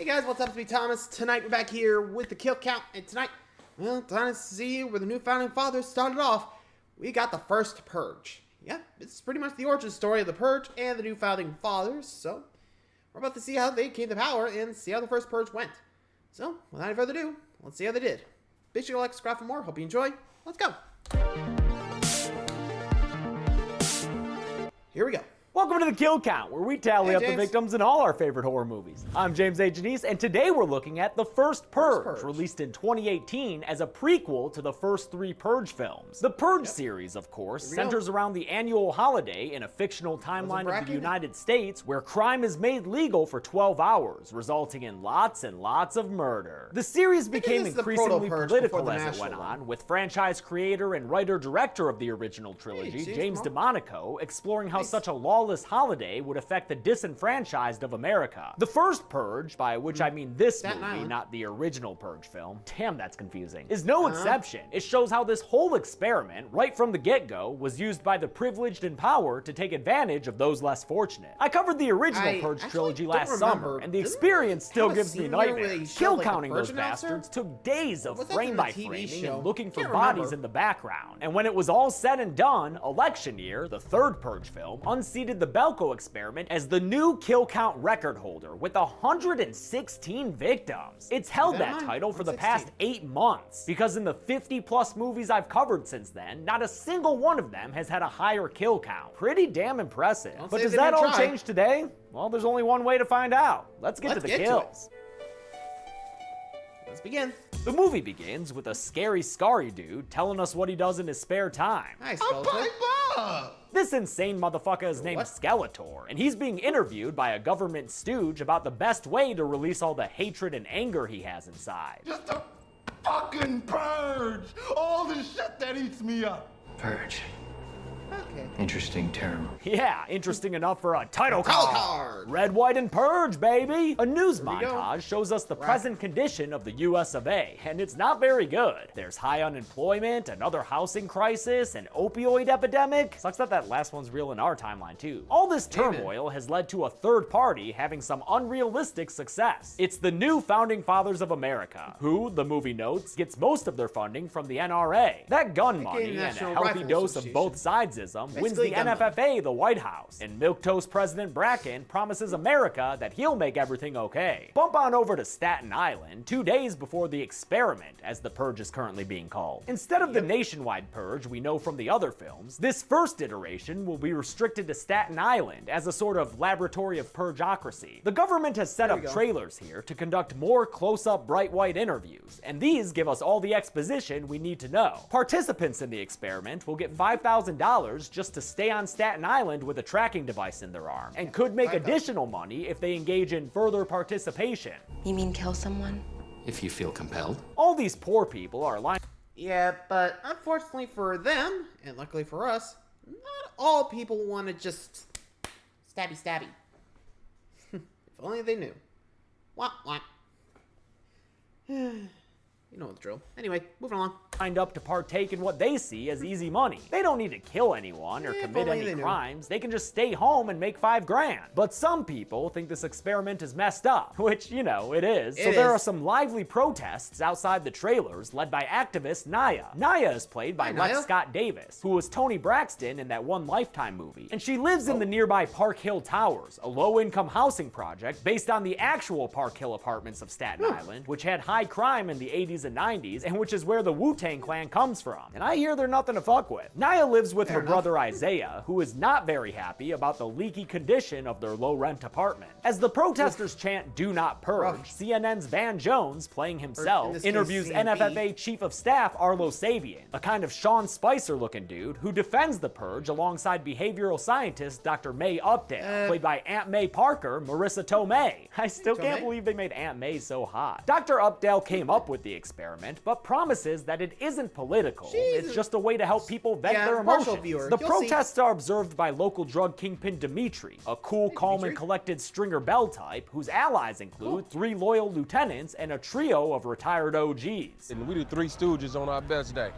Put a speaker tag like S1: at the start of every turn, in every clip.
S1: guys, what's up? It's me, Thomas. Tonight we're back here with the kill count, and tonight, well, time to see where the new founding fathers started off. We got the First Purge. Yeah, it's pretty much the origin story of the Purge and the new founding fathers, so we're about to see how they came to power and see how the First Purge went. So, without any further ado, let's see how they did. Be sure to like, subscribe for more. Hope you enjoy. Let's go. Here we go.
S2: Welcome to the Kill Count, where we tally up the victims in all our favorite horror movies. I'm James A. Janice, and today we're looking at The First Purge, released in 2018 as a prequel to the first three Purge films. The Purge series, of course, centers around the annual holiday in a fictional timeline of the United States where crime is made legal for 12 hours, resulting in lots and lots of murder. The series became increasingly political as it went on, with franchise creator and writer-director of the original trilogy, James DeMonico, exploring how such a lawless holiday would affect the disenfranchised of America. The First Purge, by which I mean this movie, not the original Purge film, damn that's confusing, is no exception. It shows how this whole experiment, right from the get-go, was used by the privileged in power to take advantage of those less fortunate. I covered the original Purge trilogy last summer, and the experience still gives me nightmares. Kill counting those bastards took days of frame-by-framing and looking for bodies in the background. And when it was all said and done, election year, the third Purge film, unseated the Belko experiment as the new kill count record holder with 116 victims. It's held that title for the past 8 months, because in the 50+ movies I've covered since then, not a single one of them has had a higher kill count. Pretty damn impressive. But does that all change today? Well, there's only one way to find out. Let's get to the kills.
S1: Let's begin.
S2: The movie begins with a scary, scary dude telling us what he does in his spare time.
S1: Nice,
S2: This insane motherfucker is named Skeletor, and he's being interviewed by a government stooge about the best way to release all the hatred and anger he has inside.
S3: Just a fucking purge! All the shit that eats me up!
S4: Purge.
S1: Okay.
S4: Interesting term.
S2: Yeah, interesting enough for a title card. Red, white, and purge, baby. A news montage shows us the present condition of the US of A, and it's not very good. There's high unemployment, another housing crisis, an opioid epidemic. Sucks that that last one's real in our timeline too. All this turmoil has led to a third party having some unrealistic success. It's the new founding fathers of America, who, the movie notes, gets most of their funding from the NRA. That gun money and a healthy dose of both sidesism wins the NFFA the White House, and milquetoast President Bracken promises America that he'll make everything okay. Bump on over to Staten Island 2 days before the experiment, as the Purge is currently being called. Instead of the nationwide Purge we know from the other films, this first iteration will be restricted to Staten Island as a sort of laboratory of purgeocracy. The government has set up trailers here to conduct more close-up bright white interviews, and these give us all the exposition we need to know. Participants in the experiment will get $5,000 just to stay on Staten Island with a tracking device in their arm, and could make additional money if they engage in further participation.
S5: You mean kill someone?
S4: If you feel compelled.
S2: All these poor people are lying.
S1: Yeah, but unfortunately for them, and luckily for us, not all people want to just stabby. If only they knew. Wah, wah. You know the drill. Anyway, moving along.
S2: Signed up to partake in what they see as easy money. They don't need to kill anyone or commit any crimes. They can just stay home and make $5 grand. But some people think this experiment is messed up, which, you know, it is. So there are some lively protests outside the trailers led by activist Naya. Naya is played by Lex Scott Davis, who was Toni Braxton in that one Lifetime movie. And she lives in the nearby Park Hill Towers, a low-income housing project based on the actual Park Hill apartments of Staten Island, which had high crime in the 80s and 90s, and which is where the Wu-Tang Clan comes from. And I hear they're nothing to fuck with. Naya lives with her brother Isaiah, who is not very happy about the leaky condition of their low-rent apartment. As the protesters chant "Do not purge," CNN's Van Jones, playing himself, interviews NFFA Chief of Staff Arlo Sabian, a kind of Sean Spicer-looking dude who defends the purge alongside behavioral scientist Dr. May Updale, played by Aunt May Parker, Marissa Tomei. I still can't believe they made Aunt May so hot. Dr. Updale came up with the experiment, but promises that it isn't political. It's just a way to help people vent their emotions. The protests are observed by local drug kingpin Dimitri, a cool, calm, and collected Stringer Bell type, whose allies include 3 loyal lieutenants and a trio of retired OGs.
S6: And we the Three Stooges on our best day.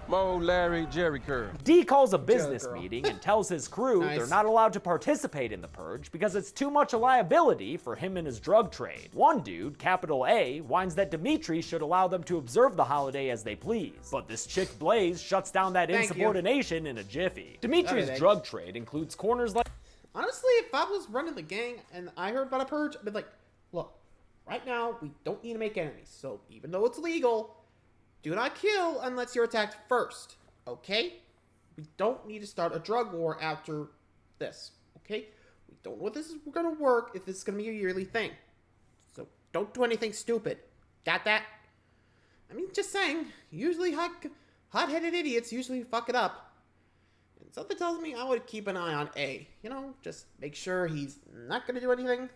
S5: Mo, Larry, Jerry Curl.
S2: D calls a business meeting and tells his crew
S1: Nice.
S2: they're not allowed to participate in the purge because it's too much a liability for him and his drug trade. One dude, capital A, whines that Dimitri should allow them to observe the holiday as they please. But this chick Blaze shuts down that insubordination in a jiffy. Dimitri's drug trade includes corners like...
S1: Honestly, if I was running the gang and I heard about a purge, I'd be like, look, right now, we don't need to make enemies. So even though it's legal, do not kill unless you're attacked first, okay? We don't need to start a drug war after this, okay? We don't know if this is going to work, if this is going to be a yearly thing. So don't do anything stupid. Got that? I mean, just saying, usually hot-headed idiots usually fuck it up. And something tells me I would keep an eye on A. You know, just make sure he's not going to do anything.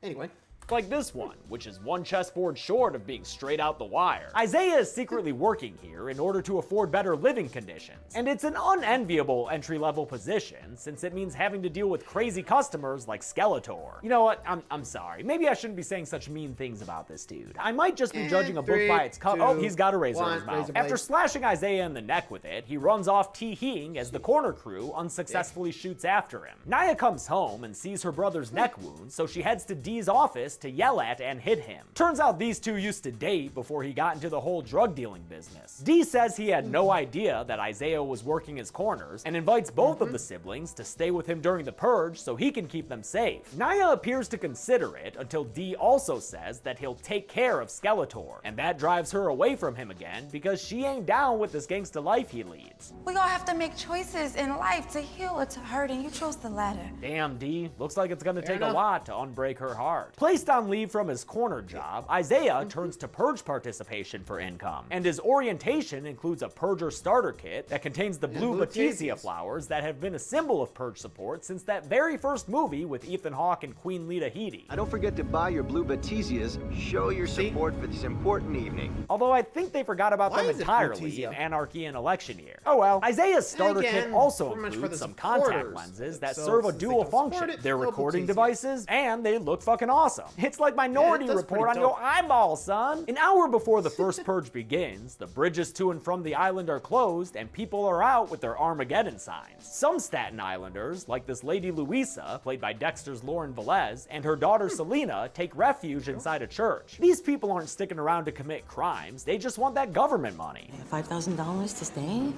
S1: Anyway.
S2: Like this one, which is one chessboard short of being straight out the wire. Isaiah is secretly working here in order to afford better living conditions. And it's an unenviable entry-level position, since it means having to deal with crazy customers like Skeletor. You know what? I'm sorry. Maybe I shouldn't be saying such mean things about this dude. I might just be judging a book by its cover. Oh, he's got a razor in his mouth. After slashing Isaiah in the neck with it, he runs off tee-heeing as the corner crew unsuccessfully shoots after him. Naya comes home and sees her brother's neck wound, so she heads to Dee's office to yell at and hit him. Turns out these two used to date before he got into the whole drug dealing business. Dee says he had no idea that Isaiah was working his corners and invites both of the siblings to stay with him during the purge so he can keep them safe. Naya appears to consider it until Dee also says that he'll take care of Skeletor, and that drives her away from him again because she ain't down with this gangsta life he leads.
S6: We all have to make choices in life to heal or to hurt, and you chose the latter.
S2: Damn, Dee. Looks like it's gonna take a lot to unbreak her heart. Placed on leave from his corner job, Isaiah turns to purge participation for income, and his orientation includes a purger starter kit that contains the blue Batesia flowers that have been a symbol of purge support since that very first movie with Ethan Hawke and Queen Lita Headey.
S7: Don't forget to buy your blue Batesias. Show your support for this important evening.
S2: Although I think they forgot about them entirely in Anarchy and Election Year. Oh well. Isaiah's starter kit also includes some contact lenses that serve a dual function. They're recording devices, and they look fucking awesome. It's like Minority Report on your eyeball, son. An hour before the first purge begins, the bridges to and from the island are closed and people are out with their Armageddon signs. Some Staten Islanders, like this lady Louisa, played by Dexter's Lauren Velez, and her daughter Selena, take refuge inside a church. These people aren't sticking around to commit crimes, they just want that government money.
S8: $5,000 to stay?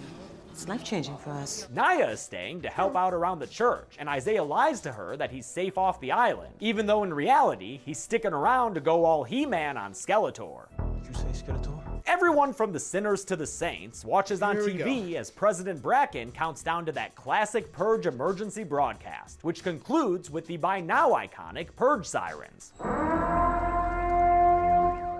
S8: It's life-changing for us.
S2: Naya is staying to help out around the church, and Isaiah lies to her that he's safe off the island, even though in reality, he's sticking around to go all He-Man on Skeletor.
S7: Did you say Skeletor?
S2: Everyone from the sinners to the saints watches on TV as President Bracken counts down to that classic Purge emergency broadcast, which concludes with the by now iconic Purge sirens.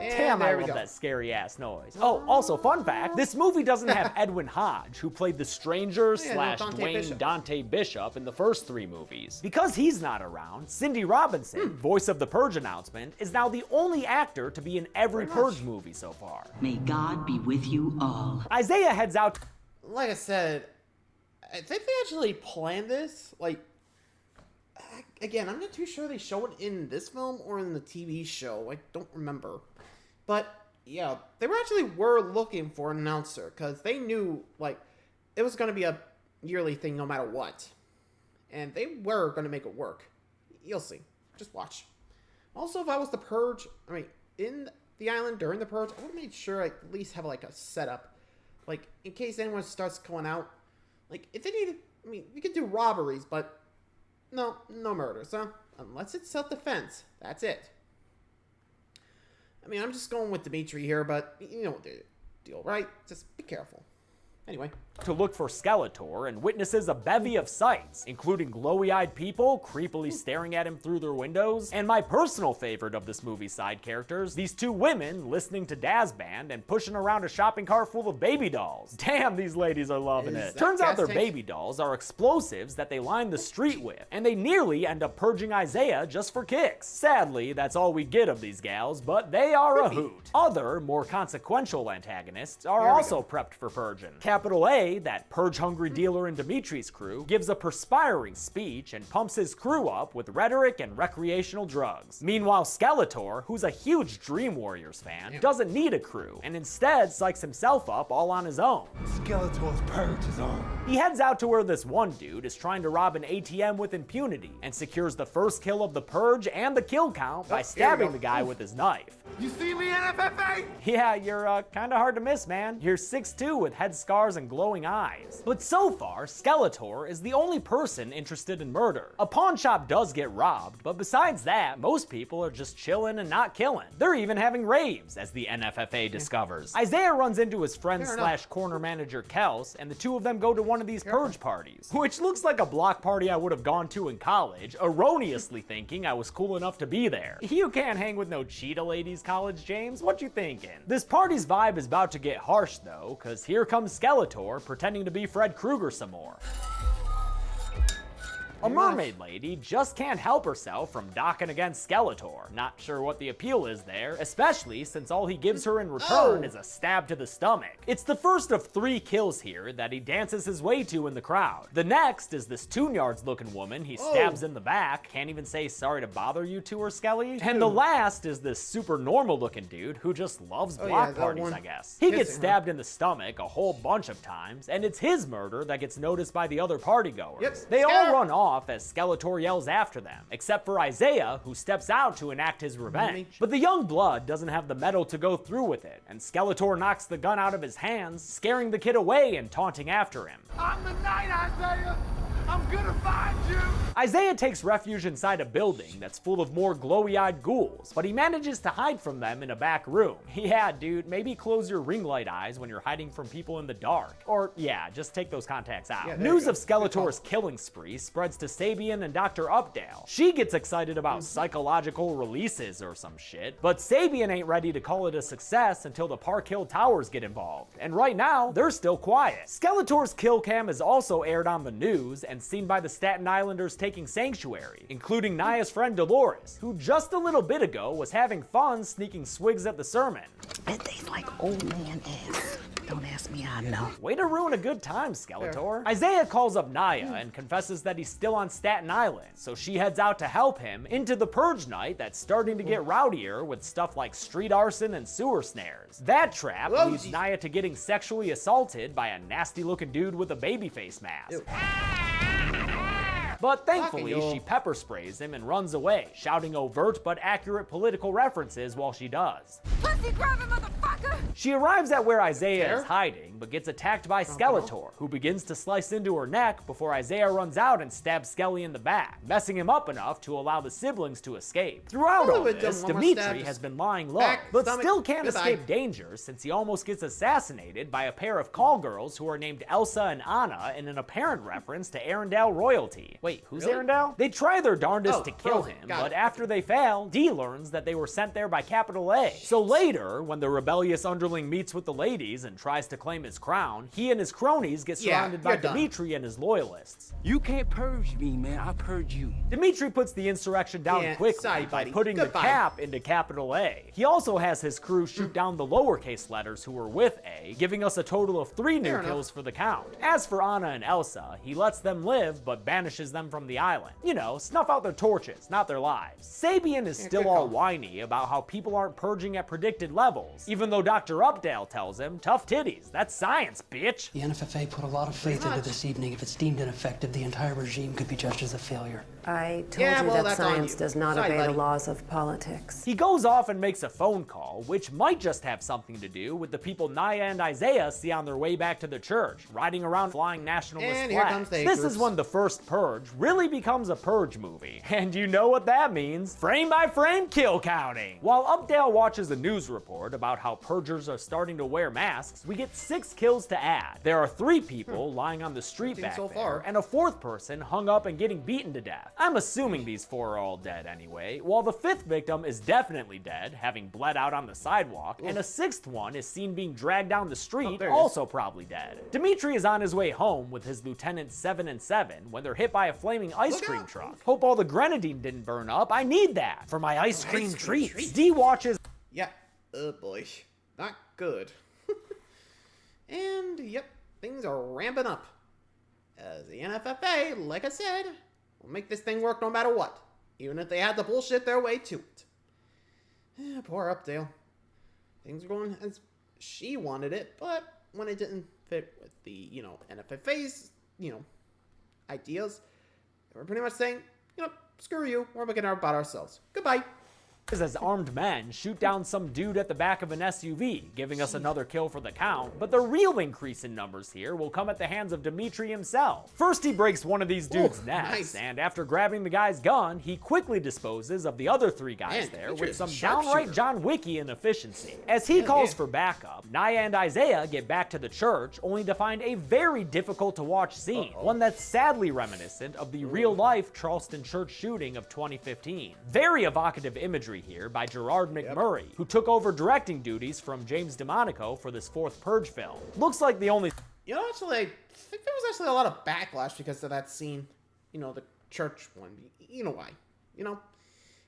S2: Damn, I love that scary ass noise. Oh, also fun fact, this movie doesn't have Edwin Hodge, who played the Stranger slash Dwayne Dante Bishop in the first 3 movies. Because he's not around, Cindy Robinson, voice of the Purge announcement, is now the only actor to be in every Purge movie so far.
S8: May God be with you all.
S2: Isaiah heads out.
S1: Like I said, I think they actually planned this. Like, again, I'm not too sure they show it in this film or in the TV show. I don't remember. But, yeah, they were looking for an announcer, because they knew, like, it was going to be a yearly thing no matter what. And they were going to make it work. You'll see. Just watch. Also, if I was the Purge, I mean, in the island during the Purge, I would make sure I at least have, like, a setup. Like, in case anyone starts going out. Like, if they need, I mean, we could do robberies, but no murders, huh? Unless it's self-defense. That's it. I mean, I'm just going with Dimitri here, but you know the deal, right? Just be careful. Anyway.
S2: To look for Skeletor and witnesses a bevy of sights, including glowy-eyed people creepily staring at him through their windows, and my personal favorite of this movie's side characters, these 2 women listening to Daz Band and pushing around a shopping cart full of baby dolls. Damn, these ladies are loving it. Turns out their baby dolls are explosives that they line the street with, and they nearly end up purging Isaiah just for kicks. Sadly, that's all we get of these gals, but they are a hoot. Other, more consequential antagonists are also prepped for purging. Capital A, that purge-hungry dealer in Dimitri's crew, gives a perspiring speech and pumps his crew up with rhetoric and recreational drugs. Meanwhile, Skeletor, who's a huge Dream Warriors fan, doesn't need a crew, and instead psychs himself up all on his own.
S3: Skeletor's purge is on.
S2: He heads out to where this one dude is trying to rob an ATM with impunity, and secures the first kill of the purge and the kill count by stabbing the guy with his knife.
S3: You see me, NFFA?
S2: Yeah, you're kinda hard to miss, man. You're 6'2" with head scars and glowing eyes. But so far, Skeletor is the only person interested in murder. A pawn shop does get robbed, but besides that, most people are just chilling and not killing. They're even having raves, as the NFFA discovers. Isaiah runs into his friend slash corner manager Kels, and the two of them go to one of these purge parties, which looks like a block party I would have gone to in college, erroneously thinking I was cool enough to be there. You can't hang with no cheetah ladies, college James, what you thinking? This party's vibe is about to get harsh though, cause here comes Skeletor pretending to be Fred Krueger some more. A mermaid lady just can't help herself from docking against Skeletor. Not sure what the appeal is there, especially since all he gives her in return is a stab to the stomach. It's the first of 3 kills here that he dances his way to in the crowd. The next is this Toonyards looking woman he stabs in the back, can't even say sorry to bother you to her, Skelly. And the last is this super normal looking dude who just loves block parties, I guess. He gets stabbed in the stomach a whole bunch of times, and it's his murder that gets noticed by the other partygoers. They all run off as Skeletor yells after them, except for Isaiah, who steps out to enact his revenge. But the young blood doesn't have the mettle to go through with it, and Skeletor knocks the gun out of his hands, scaring the kid away and taunting after him.
S3: I'm the knight, Isaiah! I'm gonna find you!
S2: Isaiah takes refuge inside a building that's full of more glowy-eyed ghouls, but he manages to hide from them in a back room. Yeah, dude, maybe close your ring light eyes when you're hiding from people in the dark. Or, yeah, just take those contacts out. News of Skeletor's killing spree spreads to Sabian and Dr. Updale. She gets excited about psychological releases or some shit, but Sabian ain't ready to call it a success until the Park Hill Towers get involved. And right now, they're still quiet. Skeletor's kill cam is also aired on the news and seen by the Staten Islanders taking sanctuary, including Naya's friend Dolores, who just a little bit ago was having fun sneaking swigs at the sermon.
S8: It tastes like old man ass. Don't ask me, I know.
S2: Way to ruin a good time, Skeletor. Isaiah calls up Naya and confesses that he's still on Staten Island, so she heads out to help him into the purge night that's starting to get rowdier with stuff like street arson and sewer snares. That trap leads Naya to getting sexually assaulted by a nasty looking dude with a baby face mask. But thankfully, she pepper sprays him and runs away, shouting overt but accurate political references while she does.
S6: Pussy grabbing motherfucker!
S2: She arrives at where Isaiah is hiding, but gets attacked by Skeletor, who begins to slice into her neck before Isaiah runs out and stabs Skelly in the back, messing him up enough to allow the siblings to escape. Throughout all this, Dimitri has been lying low, but still can't escape danger since he almost gets assassinated by a pair of call girls who are named Elsa and Anna in an apparent reference to Arendelle royalty. Wait, who's Arendelle? They try their darndest to kill him, but after they fail, Dee learns that they were sent there by Capital A. So later, when the rebellious underling meets with the ladies and tries to claim his crown, he and his cronies get surrounded by Dimitri and his loyalists.
S9: You can't purge me, man. I purge you.
S2: Dimitri puts the insurrection down quickly by putting the cap into Capital A. He also has his crew shoot down the lowercase letters who were with A, giving us a total of 3 new kills for the count. As for Anna and Elsa, he lets them live but banishes them from the island. You know, snuff out their torches, not their lives. Sabian is still all whiny about how people aren't purging at predicted levels, even though Dr. Updale tells him, tough titties, that's science, bitch.
S10: The NFFA put a lot of faith into this evening. If it's deemed ineffective, the entire regime could be judged as a failure.
S8: I told you that science does not obey the laws of politics.
S2: He goes off and makes a phone call, which might just have something to do with the people Naya and Isaiah see on their way back to the church, riding around flying nationalist flags. This is when the First Purge really becomes a purge movie. And you know what that means. Frame by frame kill counting. While Updale watches a news report about how purgers are starting to wear masks, we get 6 kills to add. There are 3 people lying on the street back there, and a 4th person hung up and getting beaten to death. I'm assuming these 4 are all dead anyway, while the 5th victim is definitely dead, having bled out on the sidewalk, and a 6th one is seen being dragged down the street, also probably dead. Dimitri is on his way home with his lieutenants 7 and 7 when they're hit by a flaming ice cream truck. Hope all the grenadine didn't burn up. I need that for my ice cream treats. Dee watches.
S1: Yeah. Oh boy. Not good. And, yep. things are ramping up. As the NFFA, like I said, will make this thing work no matter what, even if they had to bullshit their way to it. Poor Updale. Things were going as she wanted it, but when it didn't fit with the, NFFA's, ideas, they were pretty much saying, screw you, we're making it about ourselves. Goodbye.
S2: As armed men shoot down some dude at the back of an SUV, giving us another kill for the count, but the real increase in numbers here will come at the hands of Dimitri himself. First he breaks one of these dudes' necks, and after grabbing the guy's gun, he quickly disposes of the other 3 guys there with some downright John Wickian efficiency. As he calls for backup, Naya and Isaiah get back to the church, only to find a very difficult to watch scene, one that's sadly reminiscent of the real-life Charleston church shooting of 2015. Very evocative imagery here by Gerard McMurray, who took over directing duties from James DeMonico for this 4th Purge film. Looks like the only...
S1: Actually, I think there was actually a lot of backlash because of that scene. The church one. You know why.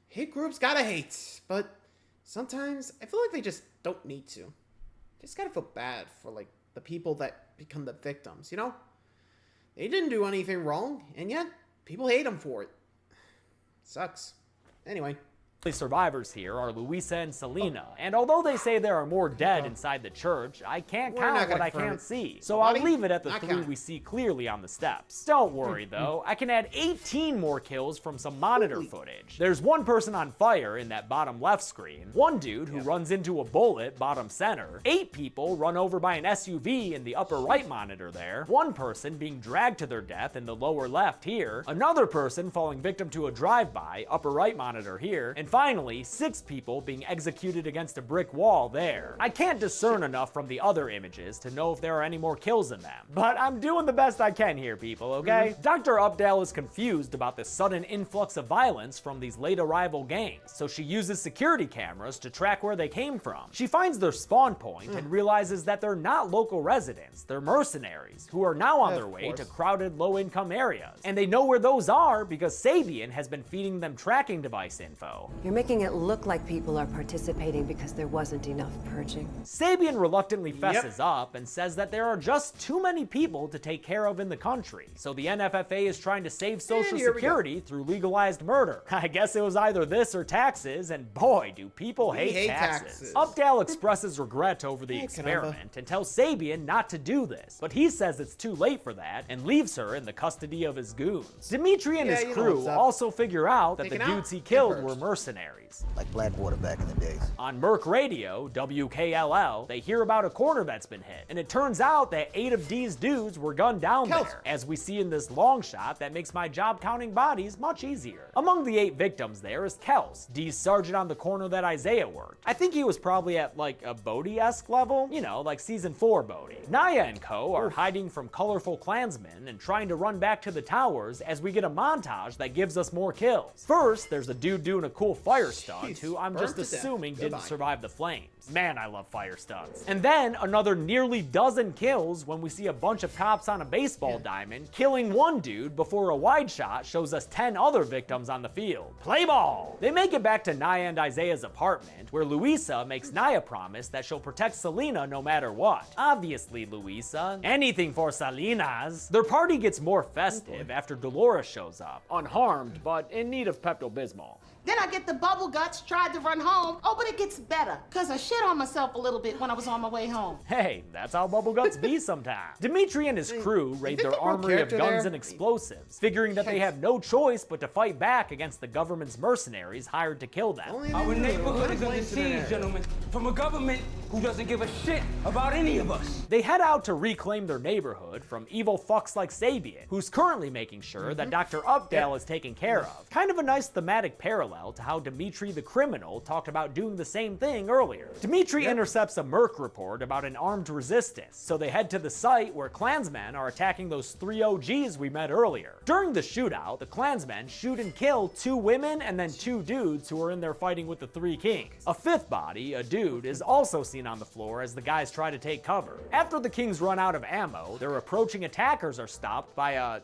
S1: Hate groups gotta hate, but sometimes I feel like they just don't need to. They just gotta feel bad for, the people that become the victims, They didn't do anything wrong, and yet people hate them for it. Sucks. Anyway.
S2: Survivors here are Luisa and Selena, and although they say there are more dead inside the church, I can't count what I can't see, so I'll leave it at the 3 we see clearly on the steps. Don't worry though, I can add 18 more kills from some monitor footage. There's 1 person on fire in that bottom left screen, 1 dude who runs into a bullet bottom center, 8 people run over by an SUV in the upper right monitor there, 1 person being dragged to their death in the lower left here, another person falling victim to a drive-by, upper right monitor here, and finally, 6 people being executed against a brick wall there. I can't discern enough from the other images to know if there are any more kills in them, but I'm doing the best I can here, people, okay? Dr. Updale is confused about the sudden influx of violence from these late arrival gangs, so she uses security cameras to track where they came from. She finds their spawn point and realizes that they're not local residents, they're mercenaries, who are now on their way to crowded low-income areas. And they know where those are because Sabian has been feeding them tracking device info.
S8: You're making it look like people are participating because there wasn't enough purging.
S2: Sabian reluctantly fesses up and says that there are just too many people to take care of in the country, so the NFFA is trying to save Social Security through legalized murder. I guess it was either this or taxes, and boy, do people hate taxes. Updale expresses regret over the experiment and tells Sabian not to do this, but he says it's too late for that and leaves her in the custody of his goons. Dimitri and his crew also figure out that the dudes he killed were mercenaries.
S11: Like Blackwater back in the days.
S2: On Merc Radio, WKLL, they hear about a corner that's been hit, and it turns out that 8 of Dee's dudes were gunned down there, as we see in this long shot that makes my job counting bodies much easier. Among the 8 victims there is Kels, Dee's sergeant on the corner that Isaiah worked. I think he was probably at like a Bodhi-esque level, like season 4 Bodhi. Naya and co are hiding from colorful Klansmen and trying to run back to the towers as we get a montage that gives us more kills. First, there's a dude doing a cool fire stunt who I'm just assuming didn't survive the flames. Man, I love fire stunts. And then another nearly dozen kills when we see a bunch of cops on a baseball diamond killing 1 dude before a wide shot shows us 10 other victims on the field. Play ball! They make it back to Naya and Isaiah's apartment, where Luisa makes Naya promise that she'll protect Selena no matter what. Obviously, Luisa. Anything for Salinas. Their party gets more festive after Dolores shows up, unharmed but in need of Pepto-Bismol.
S12: Then I get the bubble guts, tried to run home. Oh, but it gets better, because I shit on myself a little bit when I was on my way home.
S2: Hey, that's how bubble guts be sometimes. Dimitri and his crew raid their armory of guns and explosives, figuring that they have no choice but to fight back against the government's mercenaries hired to kill them.
S9: Our neighborhood is under siege, gentlemen, from a government who doesn't give a shit about any of us.
S2: They head out to reclaim their neighborhood from evil fucks like Sabian, who's currently making sure that Dr. Updale is taken care of. Kind of a nice thematic parallel to how Dimitri the criminal talked about doing the same thing earlier. Dimitri intercepts a Merc report about an armed resistance, so they head to the site where Klansmen are attacking those 3 OGs we met earlier. During the shootout, the Klansmen shoot and kill 2 women and then 2 dudes who are in there fighting with the 3 kings. A 5th body, a dude, is also seen on the floor as the guys try to take cover. After the kings run out of ammo, their approaching attackers are stopped by a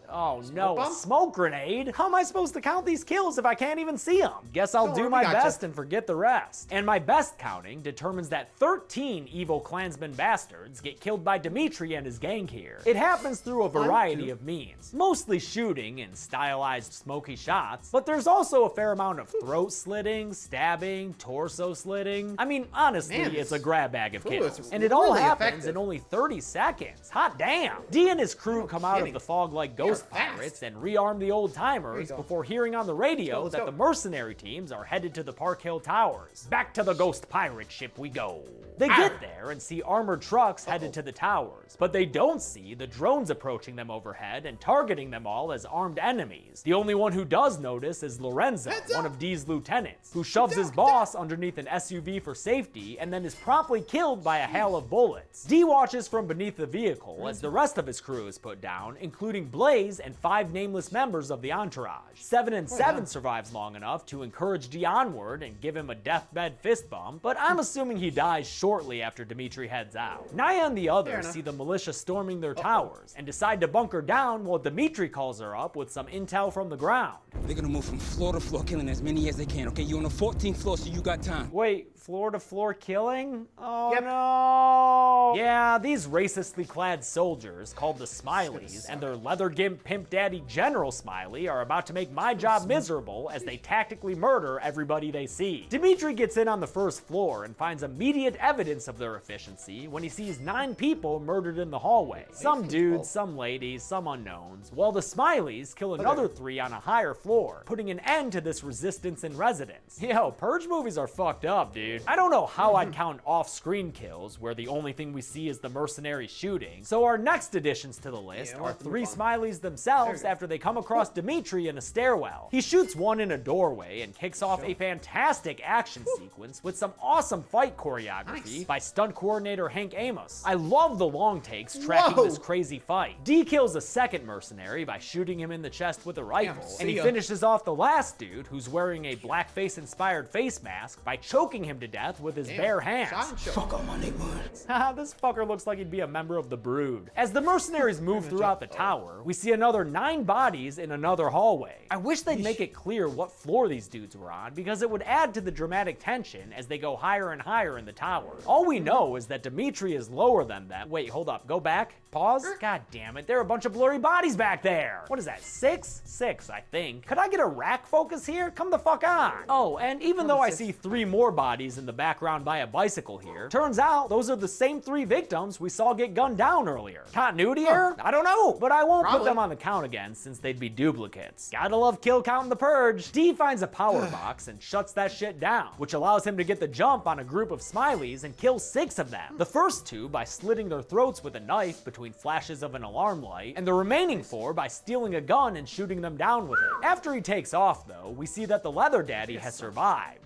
S2: smoke grenade? How am I supposed to count these kills if I can't even see them? Guess I'll do
S1: we
S2: my
S1: gotcha.
S2: best and forget the rest. And my best counting determines that 13 evil Klansman bastards get killed by Dimitri and his gang here. It happens through a variety of means, mostly shooting and stylized smoky shots, but there's also a fair amount of throat slitting, stabbing, torso slitting. I mean, honestly,
S1: Man,
S2: it's a grab bag of kills.
S1: it's
S2: And it all
S1: really
S2: happens
S1: effective.
S2: in only 30 seconds. Hot damn. D and his crew come out of the fog like ghost
S1: fast.
S2: pirates and rearm the old timers
S1: go.
S2: before hearing on the radio
S1: Let's
S2: that
S1: go.
S2: the mercenary teams are headed to the Park Hill Towers. Back to the ghost pirate ship we go. They get there and see armored trucks headed to the towers, but they don't see the drones approaching them overhead and targeting them all as armed enemies. The only one who does notice is Lorenzo, one of D's lieutenants, who shoves his boss underneath an SUV for safety and then is promptly killed by a hail of bullets. D watches from beneath the vehicle as the rest of his crew is put down, including Blaze and 5 nameless members of the entourage. 7 and 7 survives long enough to encourage D onward and give him a deathbed fist bump, but I'm assuming he dies shortly after Dimitri heads out. Naya and the others see the militia storming their towers and decide to bunker down while Dimitri calls her up with some intel from the ground.
S9: They're gonna move from floor to floor, killing as many as they can, okay? You're on the 14th floor, so you got time.
S2: Wait, floor to floor killing? Oh
S1: Yep.
S2: no! Yeah, these racistly clad soldiers, called the Smileys, and their leather gimp pimp daddy General Smiley are about to make my job miserable as they tactically murder everybody they see. Dimitri gets in on the first floor and finds immediate evidence of their efficiency when he sees 9 people murdered in the hallway. Some dudes, some ladies, some unknowns, while the Smileys kill another 3 on a higher floor, putting an end to this resistance in residence. Yo, Purge movies are fucked up, dude. I don't know how I'd count off-screen kills, where the only thing we see is the mercenary shooting. So our next additions to the list are 3 Smileys themselves after they come across Dimitri in a stairwell. He shoots one in a doorway and kicks off a fantastic action sequence with some awesome fight choreography by stunt coordinator Hank Amos. I love the long takes tracking this crazy fight. D kills a second mercenary by shooting him in the chest with a rifle, and he finishes off the last dude, who's wearing a blackface-inspired face mask, by choking him to death with his bare hands.
S9: Fuck all my neighborhoods.
S2: This fucker looks like he'd be a member of the Brood. As the mercenaries move throughout the tower, we see another 9 bodies in another hallway. I wish they'd make it clear what floor these dudes were on, because it would add to the dramatic tension as they go higher and higher in the tower. All we know is that Dimitri is lower than them. Wait, hold up, go back, pause. God damn it, there are a bunch of blurry bodies back there. What is that, 6? 6, I think. Could I get a rack focus here? Come the fuck on. Oh, and even though I see 3 more bodies in the background by a bicycle here, turns out those are the same 3 victims we saw get gunned down earlier. Continuity error? I don't know, but I won't put them on the count again since they'd be duplicates. Gotta love kill count in the Purge. D finds a power box and shuts that shit down, which allows him to get the jump on a group of Smileys and kill 6 of them. The first 2 by slitting their throats with a knife between flashes of an alarm light, and the remaining 4 by stealing a gun and shooting them down with it. After he takes off though, we see that the leather daddy has survived.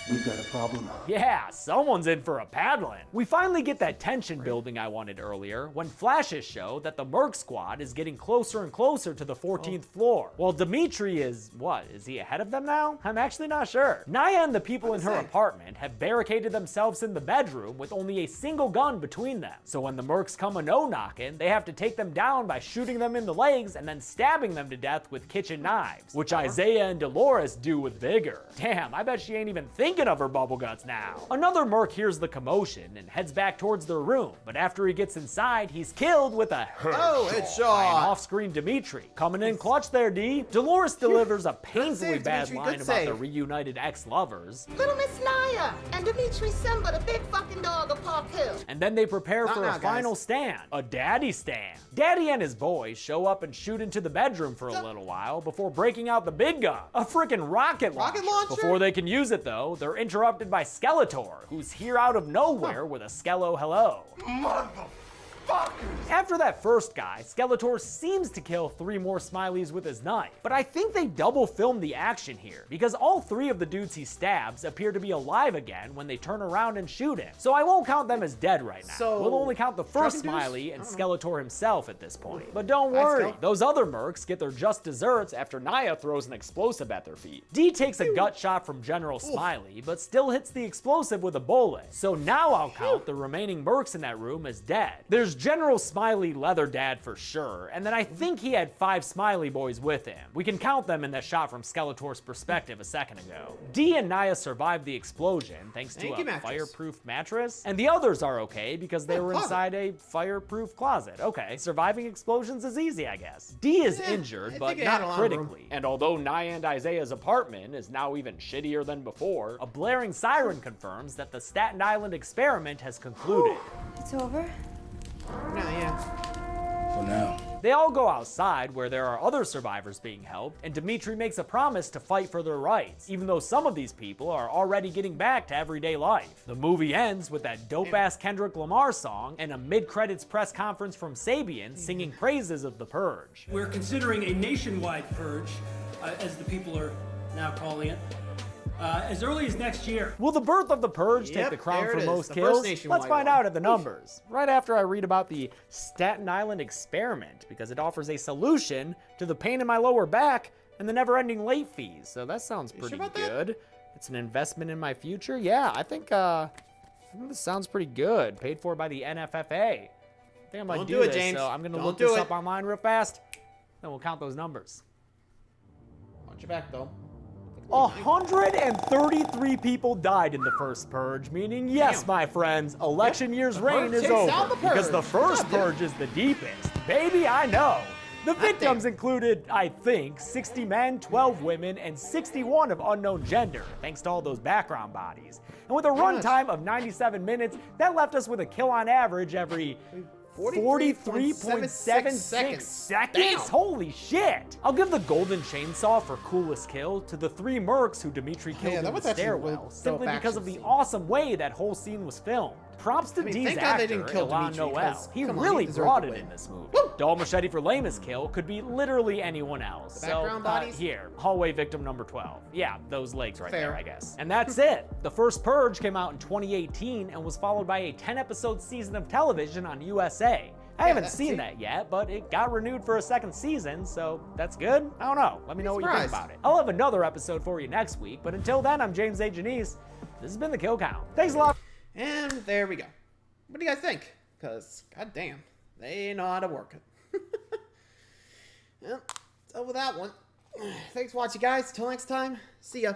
S3: We've got a problem.
S2: Yeah, someone's in for a paddling. We finally get that tension building I wanted earlier when flashes show that the Merc squad is getting closer and closer to the 14th floor. While Dimitri is, what, is he ahead of them now? I'm actually not sure. Naya and the people in her apartment have barricaded themselves in the bedroom with only a single gun between them. So when the Mercs come a no-knocking, they have to take them down by shooting them in the legs and then stabbing them to death with kitchen knives, which Isaiah and Dolores do with vigor. Damn, I bet she ain't even thinking of her bubble guts now. Another Merc hears the commotion and heads back towards their room, but after he gets inside, he's killed with a headshot by an off-screen Dimitri. Coming in clutch there, D. Dolores delivers a painfully bad line about the reunited ex-lovers.
S12: Little Miss Naya and Dimitri Simba, the big fucking dog of Park Hill.
S2: And then they prepare for a final stand, a daddy stand. Daddy and his boys show up and shoot into the bedroom for a little while before breaking out the big gun, a freaking rocket launcher. Before they can use it though, they're interrupted by Skeletor, who's here out of nowhere with a Skello hello. After that first guy, Skeletor seems to kill 3 more Smileys with his knife, but I think they double filmed the action here, because all 3 of the dudes he stabs appear to be alive again when they turn around and shoot him. So I won't count them as dead right now.
S1: So,
S2: we'll only count the first Smiley and Skeletor himself at this point. But don't worry, those other Mercs get their just desserts after Naya throws an explosive at their feet. D takes a gut shot from General Smiley, but still hits the explosive with a bullet. So now I'll count the remaining Mercs in that room as dead. There's General Smiley Leather Dad for sure, and then I think he had 5 Smiley boys with him. We can count them in that shot from Skeletor's perspective a second ago. Dee and Naya survived the explosion thanks to a fireproof mattress, and the others are okay because they were inside a fireproof closet. Okay, surviving explosions is easy, I guess. Dee is injured, but not critically. And although Naya and Isaiah's apartment is now even shittier than before, a blaring siren confirms that the Staten Island experiment has concluded.
S6: It's over?
S5: For now.
S2: They all go outside where there are other survivors being helped, and Dimitri makes a promise to fight for their rights, even though some of these people are already getting back to everyday life. The movie ends with that dope-ass Kendrick Lamar song and a mid-credits press conference from Sabian singing praises of the Purge.
S10: We're considering a nationwide purge, as the people are now calling it, as early as next year.
S2: Will the birth of the Purge take the crown for most kills? Let's find out at the numbers, right after I read about the Staten Island experiment, because it offers a solution to the pain in my lower back and the never-ending late fees. So that sounds pretty good. It's an investment in my future. Yeah, I think this sounds pretty good. Paid for by the NFFA. I think I might do this,
S1: James.
S2: so I'm gonna look this up online real fast, then we'll count those numbers.
S1: Watch your back, though.
S2: 133 people died in the First Purge, meaning, yes, my friends, election year's reign is over, because the First Purge is the deepest. Baby, I know. The victims included, I think, 60 men, 12 women, and 61 of unknown gender, thanks to all those background bodies. And with a runtime of 97 minutes, that left us with a kill on average every 43.76 seconds? Holy shit! I'll give the golden chainsaw for coolest kill to the 3 mercs who Dimitri killed in the stairwell, simply because of the awesome way that whole scene was filmed. Props to Dee's actor, Ilan Noel. He really brought it in this movie. Dull Machete for lamest kill could be literally anyone else. So, here, hallway victim number 12. Yeah, those legs right there, I guess. And that's it. The First Purge came out in 2018 and was followed by a 10-episode season of television on USA. I haven't seen that yet, but it got renewed for a 2nd season, so that's good? I don't know. Let me know what you think about it. I'll have another episode for you next week, but until then, I'm James A. Janice. This has been The Kill Count. Thanks a lot.
S1: And there we go. What do you guys think? Because, goddamn, they know how to work it. Well, so with that one, thanks for watching, guys. Till next time, see ya.